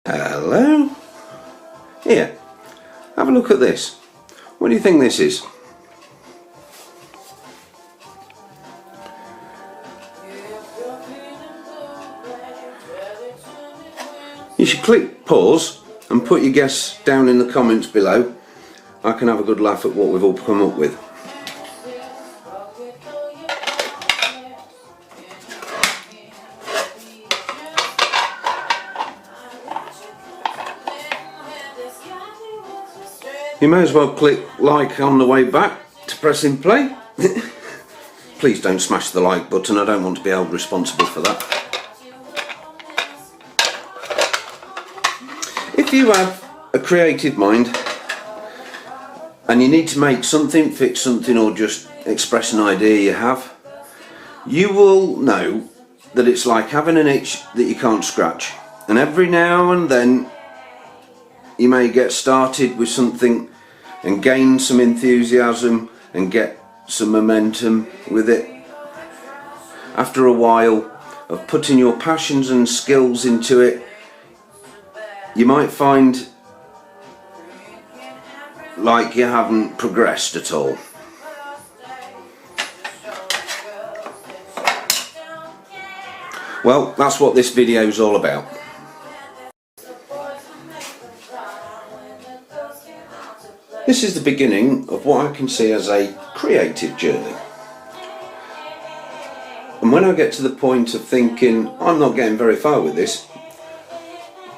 Hello? Here, have a look at this. What do you think this is? You should click pause and put your guess down in the comments below. I can have a good laugh at what we've all come up with. You may as well click like on the way back to pressing play. Please don't smash the like button, I don't want to be held responsible for that. If you have a creative mind and you need to make something, fix something, or just express an idea you have, you will know that it's like having an itch that you can't scratch. And every now and then you may get started with something and gain some enthusiasm and get some momentum with it. After a while of putting your passions and skills into it, you might find like you haven't progressed at all. Well, that's what this video is all about. This is the beginning of what I can see as a creative journey. And when I get to the point of thinking, I'm not getting very far with this,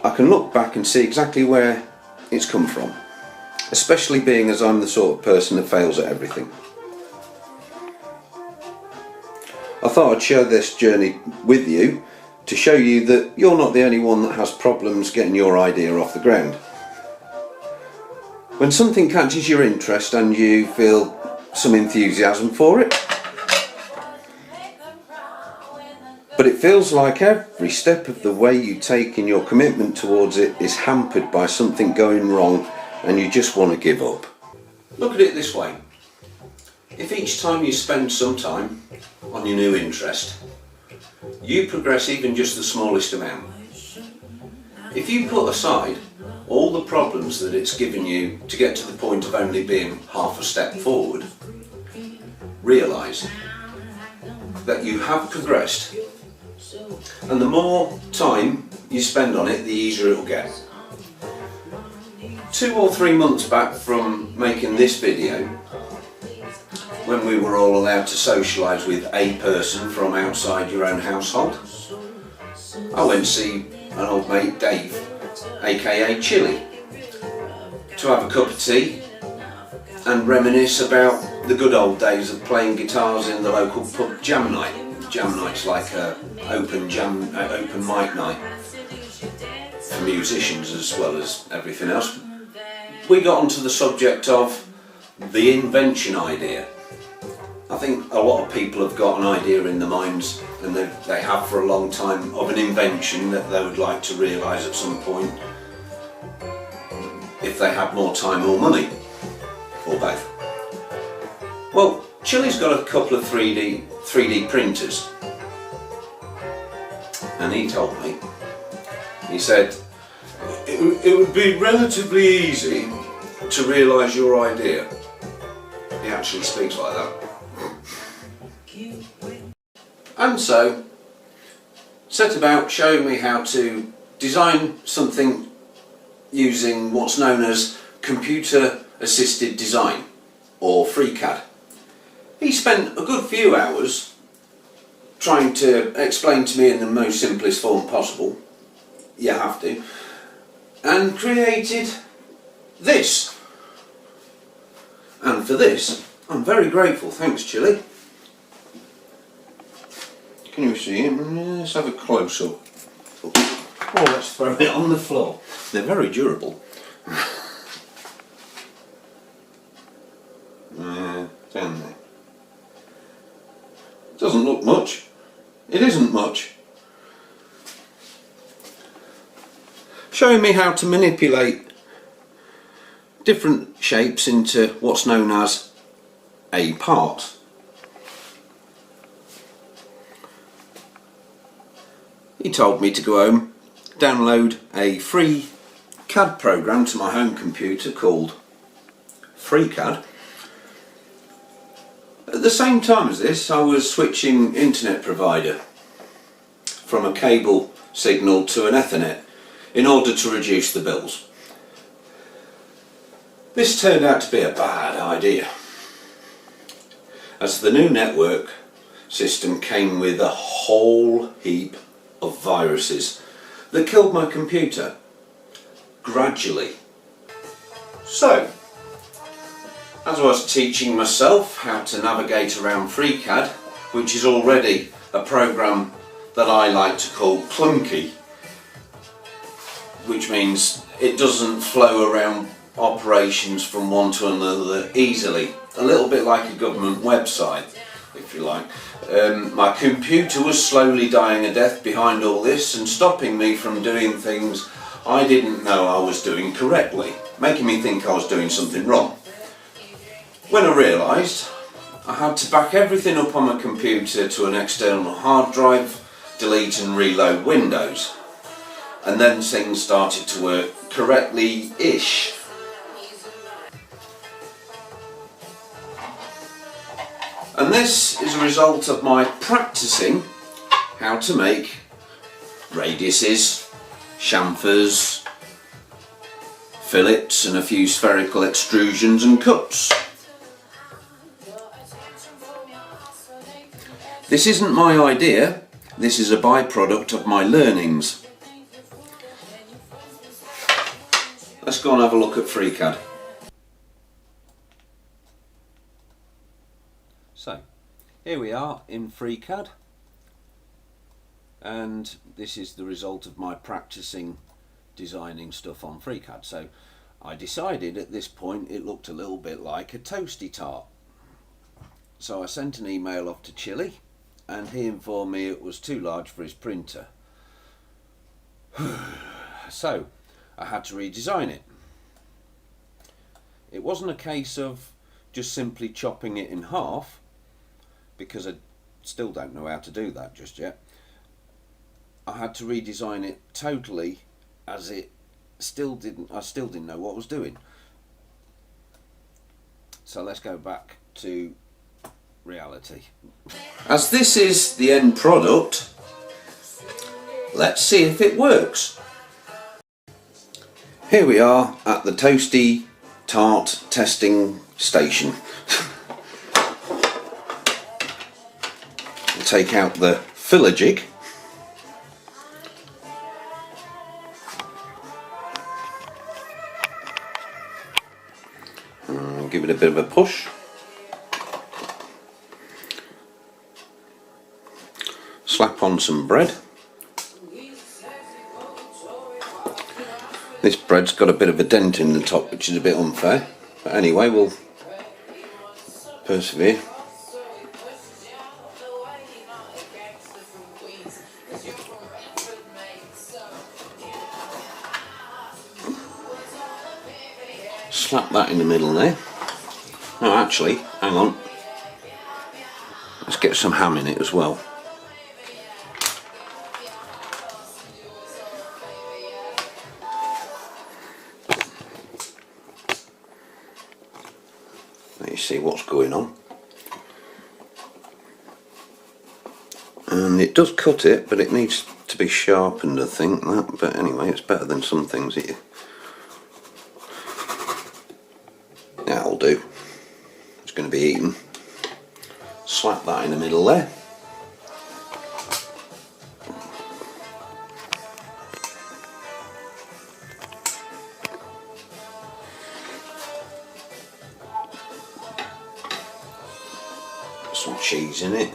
I can look back and see exactly where it's come from. Especially being as I'm the sort of person that fails at everything. I thought I'd share this journey with you to show you that you're not the only one that has problems getting your idea off the ground. When something catches your interest and you feel some enthusiasm for it, but it feels like every step of the way you take in your commitment towards it is hampered by something going wrong and you just want to give up. Look at it this way. If each time you spend some time on your new interest, you progress even just the smallest amount. If you put aside all the problems that it's given you to get to the point of only being half a step forward, realise that you have progressed, and the more time you spend on it, the easier it will get. 2 or 3 months back from making this video, when we were all allowed to socialise with a person from outside your own household, I went to see an old mate, Dave, aka Chili, to have a cup of tea and reminisce about the good old days of playing guitars in the local pub jam night. Jam night's like a open mic night for musicians as well as everything else. We got onto the subject of the invention idea. I think a lot of people have got an idea in their minds, and they have for a long time, of an invention that they would like to realise at some point, if they had more time or money, or both. Well, Chili's got a couple of 3D printers, and he told me, he said, it would be relatively easy to realise your idea. He actually speaks like that. And so, set about showing me how to design something using what's known as computer assisted design, or C.A.D. He spent a good few hours trying to explain to me in the most simplest form possible, you have to, and created this. And for this, I'm very grateful. Thanks, Chili. Can you see it? Let's have a close-up. Oh, let's throw it on the floor. They're very durable. Down there. It doesn't look much. It isn't much. Showing me how to manipulate different shapes into what's known as a part. He told me to go home download a free C.A.D program to my home computer called C.A.D. At the same time as this, I was switching internet provider from a cable signal to an Ethernet in order to reduce the bills. This turned out to be a bad idea, as the new network system came with a whole heap of viruses that killed my computer gradually. So, as I was teaching myself how to navigate around FreeCAD, which is already a program that I like to call clunky, which means it doesn't flow around operations from one to another easily, a little bit like a government website, if you like. My computer was slowly dying a death behind all this and stopping me from doing things I didn't know I was doing correctly, making me think I was doing something wrong. When I realised I had to back everything up on my computer to an external hard drive, delete and reload Windows, and then things started to work correctly-ish. And this is a result of my practicing how to make radiuses, chamfers, fillets and a few spherical extrusions and cuts. This isn't my idea, this is a byproduct of my learnings. Let's go and have a look at FreeCAD. So, here we are in FreeCAD, and this is the result of my practicing designing stuff on FreeCAD. So I decided at this point it looked a little bit like a toastie tart. So I sent an email off to Chili, and he informed me it was too large for his printer. So I had to redesign it. It wasn't a case of just simply chopping it in half, because I still don't know how to do that just yet. I had to redesign it totally, as I still didn't know what I was doing. So let's go back to reality. As this is the end product, let's see if it works. Here we are at the toastie tart testing station. We'll take out the filler jig. Give it a bit of a push. Slap on some bread. This bread's got a bit of a dent in the top, which is a bit unfair, but anyway, we'll persevere. Slap that in the middle there. No, actually, hang on. Let's get some ham in it as well. Let you see what's going on. And it does cut it, but it needs to be sharpened, I think, that. But anyway, it's better than some things that you... That'll do. It's going to be eaten. Slap that in the middle there. Put some cheese in it.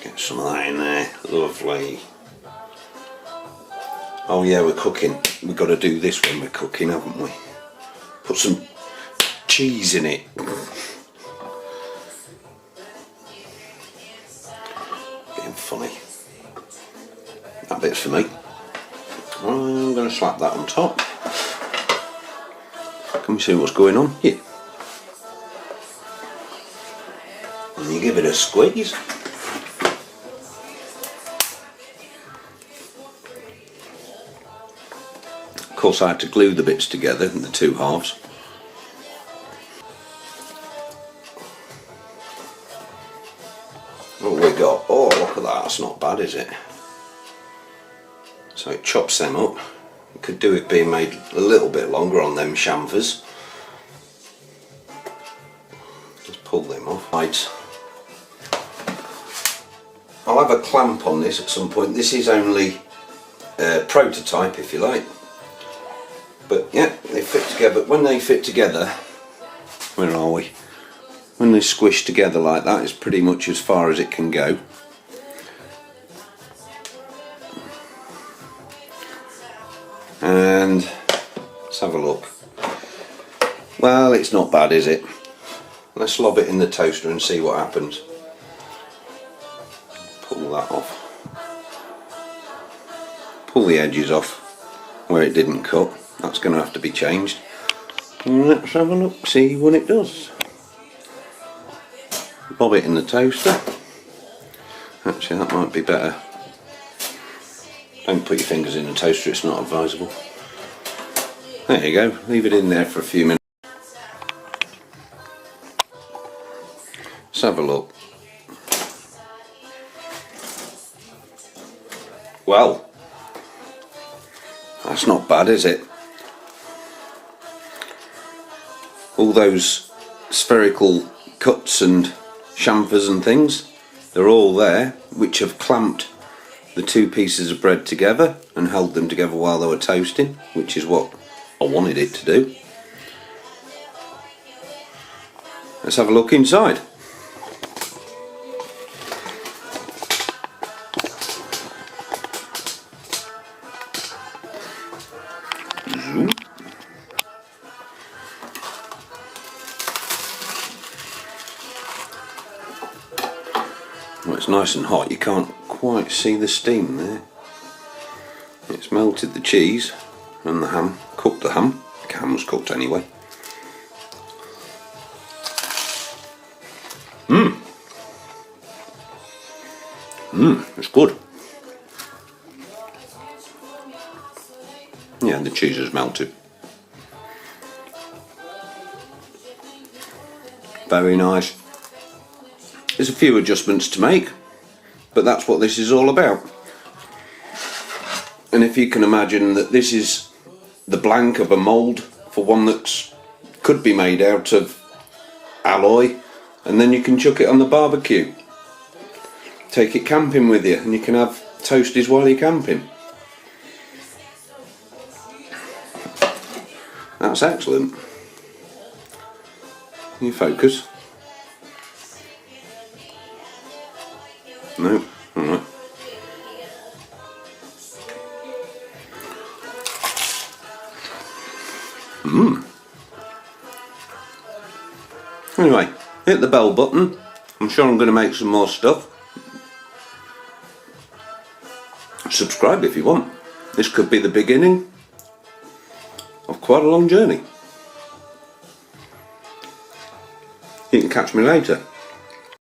Get some of that in there. Lovely. Oh yeah, we're cooking. We've got to do this when we're cooking, haven't we? Put some cheese in it. Getting funny. That bit's for me. I'm going to slap that on top. Can we see what's going on? Yeah. And you give it a squeeze. course I had to glue the bits together in the two halves. What we got? Oh, look at that, that's not bad, is it? So it chops them up. It could do with being made a little bit longer on them chamfers. Just pull them off. Right. I'll have a clamp on this at some point. This is only a prototype, if you like. But yeah, they fit together. When they fit together, where are we? When they squish together like that, it's pretty much as far as it can go. And let's have a look. Well, it's not bad, is it? Let's lob it in the toaster and see what happens. Pull that off. Pull the edges off where it didn't cut. That's going to have to be changed. Let's have a look, see what it does. Bob it in the toaster. Actually, that might be better. Don't put your fingers in the toaster, it's not advisable. There you go, leave it in there for a few minutes. Let's have a look. Well, that's not bad, is it? All those spherical cuts and chamfers and things, they're all there, which have clamped the two pieces of bread together and held them together while they were toasting, which is what I wanted it to do. Let's have a look inside. Well, it's nice and hot, you can't quite see the steam there. It's melted the cheese and the ham, cooked the ham. The ham's cooked anyway. It's good. Yeah, the cheese is melted. Very nice. There's a few adjustments to make, but that's what this is all about. And if you can imagine that this is the blank of a mould for one that could be made out of alloy, and then you can chuck it on the barbecue. Take it camping with you and you can have toasties while you're camping. That's excellent. Can you focus? No? Alright. Anyway, hit the bell button. I'm sure I'm going to make some more stuff. Subscribe if you want. This could be the beginning of quite a long journey. You can catch me later.